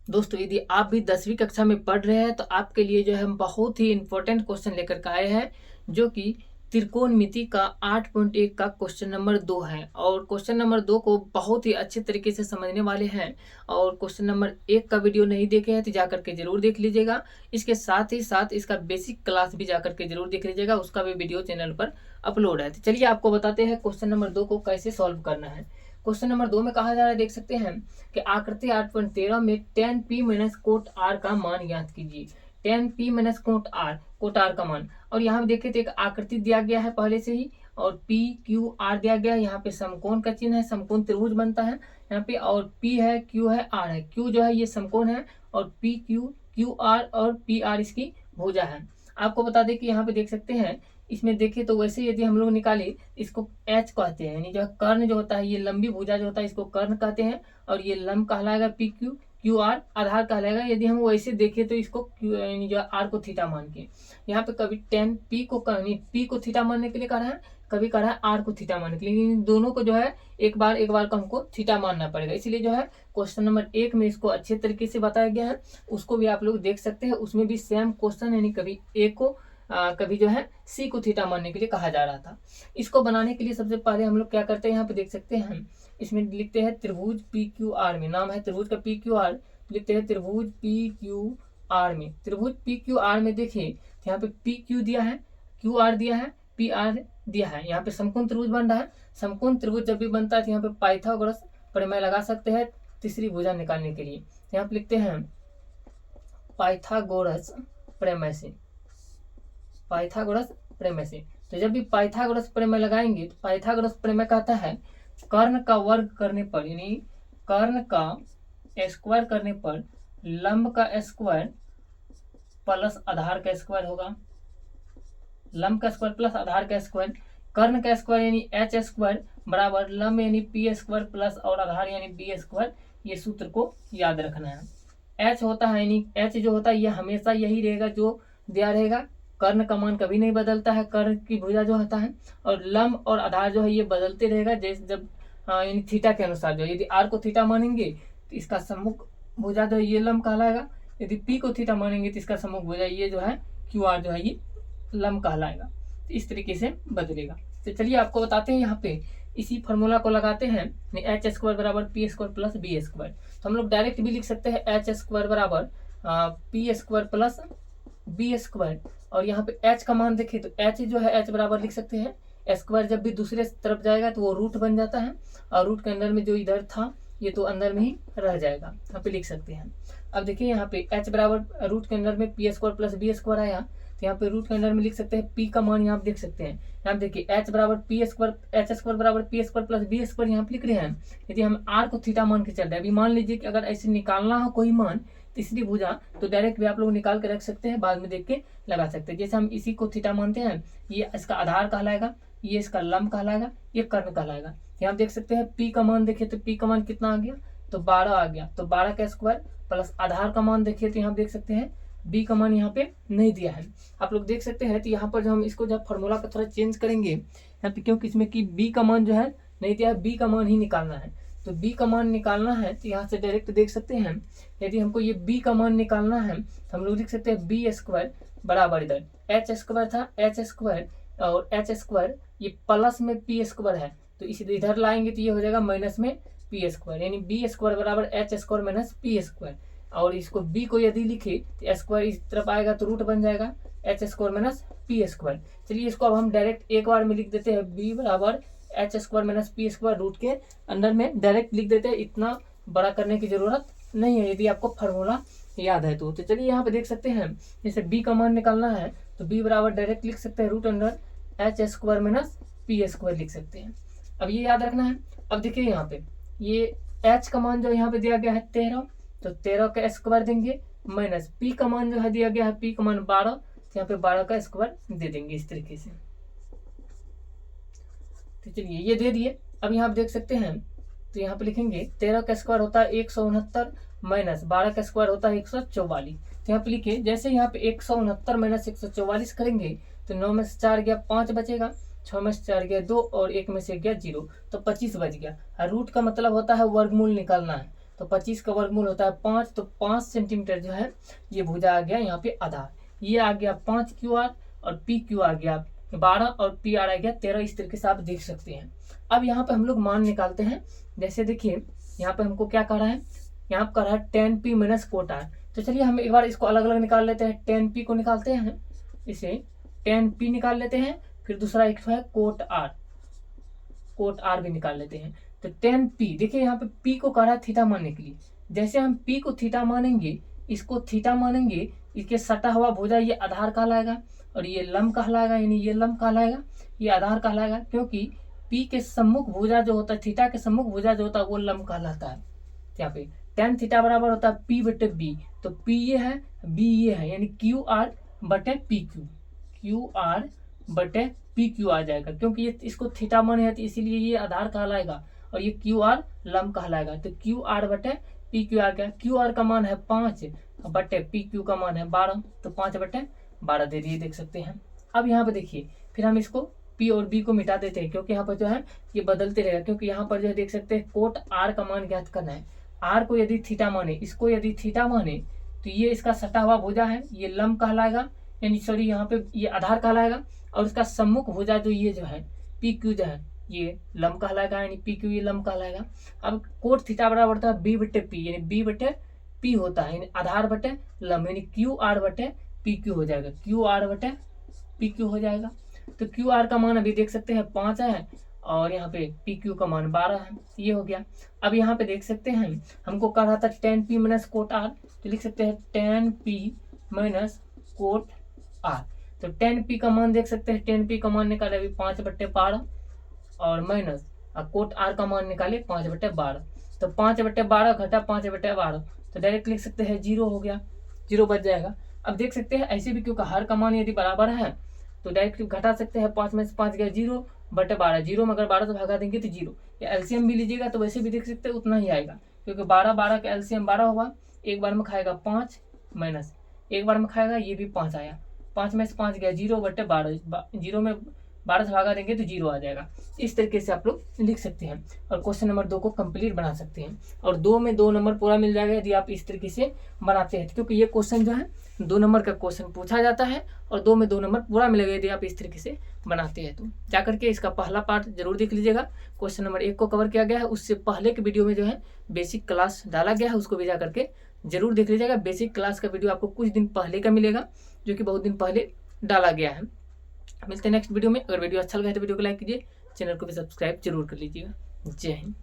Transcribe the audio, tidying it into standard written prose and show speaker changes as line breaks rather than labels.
दोस्तों यदि आप भी 10वीं कक्षा में पढ़ रहे हैं तो आपके लिए जो है हम बहुत ही इंपॉर्टेंट क्वेश्चन लेकर के आए हैं, जो कि त्रिकोणमिति का 8.1 का क्वेश्चन नंबर 2 है। और क्वेश्चन नंबर 2 को बहुत ही अच्छे तरीके से समझने वाले हैं। और क्वेश्चन नंबर 1 का वीडियो नहीं देखे हैं तो जाकर के जरूर देख लीजिएगा। इसके साथ ही साथ इसका बेसिक क्लास भी जाकर के जरूर देख लीजिएगा, उसका भी वीडियो चैनल पर अपलोड है। तो चलिए आपको बताते हैं क्वेश्चन नंबर 2 को कैसे सॉल्व करना है। क्वेश्चन नंबर 2 में कहा जा रहा है, देख सकते हैं कि आकृति 8.13 में tan p minus cot r का मान ज्ञात कीजिए। tan p minus cot r का मान। और यहाँ पे देखिए तो एक आकृति दिया गया है पहले से ही, और p q r दिया गया है। यहाँ पे समकोण का चिन्ह है, समकोण त्रिभुज बनता है यहाँ पे। और p है, q है, r है। q जो है ये समकोण है, और p q r और p r इसकी भुजा है। आपको बता दें कि यहाँ पे देख सकते हैं, इसमें देखें तो वैसे यदि हम लोग निकाले इसको एच कहते हैं, यानी जो कर्ण जो होता है, ये लंबी भुजा जो होता है इसको कर्ण कहते हैं। और ये लंब कहलाएगा पी क्यू आर आधार कहलाएगा। यदि हम वैसे देखें तो इसको यानी जो आर को थीटा मान के, यहाँ पे कभी टेन पी को थीटा मानने के लिए कह रहा है, कभी कह रहा है आर को थीटा मानने के लिए। इन दोनों को जो है एक बार को हमको थीटा मानना पड़ेगा। इसलिए जो है क्वेश्चन नंबर 1 में इसको अच्छे तरीके से बताया गया है, उसको भी आप लोग देख सकते हैं। उसमें भी सेम क्वेश्चन, यानी कभी ए को कभी जो है सी को थीटा मानने के लिए कहा जा रहा था। इसको बनाने के लिए सबसे पहले हम लोग क्या करते हैं, यहाँ पे देख सकते हैं इसमें लिखते हैं त्रिभुज पी क्यू आर में, नाम है त्रिभुज का पी क्यू आर, लिखते हैं त्रिभुज पी क्यू आर में। त्रिभुज पी क्यू आर में देखिए तो यहाँ पे पी क्यू दिया है, क्यू आर दिया है, पी आर दिया है। यहाँ पे समकोण त्रिभुज बन रहा है। समकोण त्रिभुज जब भी बनता है तो यहाँ पे पाइथागोरस प्रमेय लगा सकते हैं तीसरी भुजा निकालने के लिए। यहाँ पे लिखते हैं पाइथागोरस प्रमेय से, पाइथागोरस प्रमेय से। तो जब भी पाइथागोरस प्रमेय लगाएंगे तो पाइथागोरस प्रमेय कहता है कर्ण का वर्ग करने पर, यानी कर्ण का स्क्वायर करने पर लंब का स्क्वायर प्लस आधार का स्क्वायर होगा। लंब का स्क्वायर प्लस आधार का स्क्वायर, कर्ण का स्क्वायर यानी एच स्क्वायर बराबर लंब यानी पी स्क्वायर प्लस और आधार यानी बी स्क्वायर। ये सूत्र को याद रखना है। एच होता है, यानी एच जो होता है ये हमेशा यही रहेगा जो दिया रहेगा। कर्ण का मान कभी नहीं बदलता है, कर्ण की भुजा जो होता है। और लंब और आधार जो है ये बदलते रहेगा, जैसे जब यानी थीटा के अनुसार। जो यदि आर को थीटा मानेंगे तो इसका सम्मुख भुजा जो है ये लंब कहलाएगा। यदि पी को थीटा मानेंगे तो इसका सम्मुख भुजा ये जो है क्यू आर जो है ये लंब कहलाएगा। तो इस तरीके से बदलेगा। तो चलिए आपको बताते हैं, यहाँ पे इसी फॉर्मूला को लगाते हैं। एच स्क्वायर बराबर P square plus B square. तो हम लोग डायरेक्ट भी लिख सकते हैं एच स्क्वायर बराबर P square plus B square. और यहाँ पे h का मान देखिए तो h जो है h बराबर लिख सकते हैं स्क्वायर, जब भी दूसरे तरफ जाएगा तो वो रूट बन जाता है, और रूट के अंदर में जो इधर था ये तो अंदर में ही रह जाएगा, यहाँ पे लिख सकते हैं। अब देखिए यहाँ पे h बराबर रूट के अंदर में P square plus B square आया, तो यहाँ पे रूट के अंदर में लिख सकते हैं p का मान यहाँ पे देख सकते हैं। यहाँ पे देखिए h बराबर पी स्क्वायर, एच स्क्वायर बराबर P square plus B square यहाँ पे लिख रहे हैं। यदि हम r को थीटा मान के चल रहे हैं, अभी मान लीजिए कि अगर ऐसे निकालना हो कोई मान तीसरी भुजा, तो डायरेक्ट भी आप लोग निकाल के रख सकते हैं, बाद में देख के लगा सकते हैं। जैसे हम इसी को थीटा मानते हैं, ये इसका आधार कहलाएगा, ये इसका लंब कहलाएगा, ये कर्ण कहलाएगा। यहाँ देख सकते हैं पी का मान देखिए तो पी का मान कितना आ गया, तो 12 आ गया। तो 12 का स्क्वायर प्लस आधार का मान देखिए तो यहाँ देख सकते हैं बी का मान यहाँ पे नहीं दिया है, आप लोग देख सकते हैं। तो यहाँ पर जो हम इसको जब फॉर्मूला का थोड़ा चेंज करेंगे यहाँ पे, क्योंकि इसमें कि बी का मान जो है नहीं दिया है, बी का मान ही निकालना है। तो b का मान निकालना है तो यहाँ से डायरेक्ट देख सकते हैं, यदि हमको ये b का मान निकालना है तो हम लोग लिख सकते हैं बी स्क्वायर बराबर इधर एच स्क्वायर था, एच स्क्वायर और एच स्क्वायर ये प्लस में पी स्क्वायर है, तो इसी इधर लाएंगे तो ये हो जाएगा माइनस में पी स्क्वायर, यानी बी स्क्वायर बराबर H square minus P square. और इसको b को यदि लिखे तो स्क्वायर इस तरफ आएगा तो रूट बन जाएगा H square minus P square. चलिए इसको अब हम डायरेक्ट एक बार में लिख देते हैं, b बराबर H square minus P square, root के अंदर में डायरेक्ट लिख देते हैं। इतना बड़ा करने की जरूरत नहीं है यदि आपको फार्मूला याद है तो। चलिए यहाँ पे देख सकते हैं, जैसे b का मान निकालना है तो b बराबर डायरेक्ट लिख सकते हैं root under H square minus P square लिख सकते हैं। अब ये याद रखना है। अब देखिए यहाँ पे ये h का मान जो यहाँ पे दिया गया है 13, तो 13 का स्क्वायर देंगे, माइनस p का मान जो है दिया गया है p का मान 12, तो यहाँ पे 12 का स्क्वायर दे देंगे इस तरीके से। तो चलिए ये दे दिए। अब यहाँ पे देख सकते हैं तो यहाँ पे लिखेंगे 13 का स्क्वायर होता है 169 माइनस 12 का स्क्वायर होता है 144। तो यहाँ पे लिखे जैसे यहाँ पे 169 माइनस 144 करेंगे तो 9 में से 4 गया 5 बचेगा, 6 में से 4 गया 2 और 1 में से गया 0, तो 25 बच गया। रूट का मतलब होता है वर्गमूल निकालना है, तो 25 का वर्गमूल होता है 5, तो 5 सेंटीमीटर जो है ये भुजा आ गया यहाँ पे आधार। ये आ गया 5 QR और PQ आ गया 12 और PR आ गया 13। इस तरीके से आप देख सकते हैं। अब यहाँ पे हम लोग मान निकालते हैं। जैसे देखिए यहाँ पे हमको क्या कर रहा है, यहाँ पे कर रहा है 10P माइनस कोट R। तो चलिए हम एक बार इसको अलग अलग निकाल लेते हैं। 10P को निकालते हैं, इसे 10P निकाल लेते हैं, फिर दूसरा एक है कोट R भी निकाल लेते हैं। तो 10P देखिए यहाँ पे P को कह रहा है थीटा मानने के लिए। जैसे हम P को थीटा मानेंगे, इसको थीटा मानेंगे, इसके सटा हुआ भुजा ये आधार कहलाएगा और ये लंब कहलाएगा, यानी ये लंब कहलाएगा, ये आधार कहलाएगा। क्योंकि P के सम्मुख भुजा जो होता है, थीटा के सम्मुख भुजा जो होता है वो लंब कहलाता है। यहाँ पे tan थीटा बराबर होता है P बटे B। तो P ये है, B ये है, यानी QR बटे PQ, QR बटे PQ आ जाएगा। क्योंकि ये इसको थीटा माने है तो इसीलिए ये आधार कहलाएगा और ये QR लंब कहलाएगा। तो QR बटे PQ आ गया। QR का मान है 5 बटे PQ का मान है 12, तो 5 बटे 12 दे दिए, देख सकते हैं। अब यहाँ पे देखिए फिर हम इसको P और B को मिटा देते हैं, क्योंकि यहाँ पर जो है ये बदलते रहेगा। क्योंकि यहाँ पर जो है देख सकते हैं कोट R का मान ज्ञात करना है। R को यदि थीटा माने, इसको यदि थीटा माने, तो ये इसका सटा हुआ भुजा है, ये लंब कहलाएगा, यानी सॉरी यहाँ पे ये आधार कहलाएगा। और इसका सम्मुख भुजा जो ये जो है PQ जो है ये लंब कहलाएगा, यानी PQ ये लंब कहलाएगा। अब कोट थीटा बराबर होता है B बटे P, यानी B बटे P होता है, यानी आधार बटे लंब, यानी QR बटे PQ हो जाएगा, QR बटे PQ हो जाएगा। तो QR का मान अभी देख सकते हैं 5 है और यहाँ पे PQ का मान 12 है, ये हो गया। अब यहाँ पे देख सकते हैं हमको कह रहा था 10P माइनस कोट R, तो लिख सकते हैं 10P माइनस कोट R। तो 10P का मान देख सकते हैं, 10P का मान निकाले अभी 5 बटे 12 और माइनस कोट R का मान निकाले 5 बटे 12। तो 5 बटे 12 घटा 5 बटे 12, तो डायरेक्ट लिख सकते हैं 0 हो गया, 0 बच जाएगा। अब देख सकते हैं ऐसे भी, क्योंकि हर का मान यदि बराबर है तो डायरेक्ट घटा सकते हैं। 5 में से 5 गया 0 बटे 12, 0 में अगर 12 से भागा देंगे तो 0। या एलसीएम भी लीजिएगा तो वैसे भी देख सकते हैं उतना ही आएगा, क्योंकि 12 का एलसीएम 12 हुआ, एक बार में खाएगा 5 माइनस एक बार में खाएगा, ये भी 5 आया, 5 में से 5 गया 0 बटे 12, 0 में 12 से भागा देंगे तो 0 आ जाएगा। इस तरीके से आप लोग लिख सकते हैं और क्वेश्चन नंबर 2 को कंप्लीट बना सकते हैं। और 2 में 2 नंबर पूरा मिल जाएगा यदि आप इस तरीके से बनाते हैं, क्योंकि ये क्वेश्चन जो है 2 नंबर का क्वेश्चन पूछा जाता है और 2 में 2 नंबर पूरा मिलेगा यदि आप इस तरीके से बनाते हैं। तो जाकर के इसका पहला पार्ट जरूर देख लीजिएगा। क्वेश्चन नंबर 1 को कवर किया गया है, उससे पहले के वीडियो में जो है बेसिक क्लास डाला गया है, उसको भी जा करके जरूर देख लीजिएगा। बेसिक क्लास का वीडियो आपको कुछ दिन पहले का मिलेगा, जो कि बहुत दिन पहले डाला गया है। मिलते हैं नेक्स्ट वीडियो में। अगर वीडियो अच्छा लगा है तो वीडियो को लाइक कीजिए, चैनल को भी सब्सक्राइब जरूर कर लीजिएगा। जय हिंद।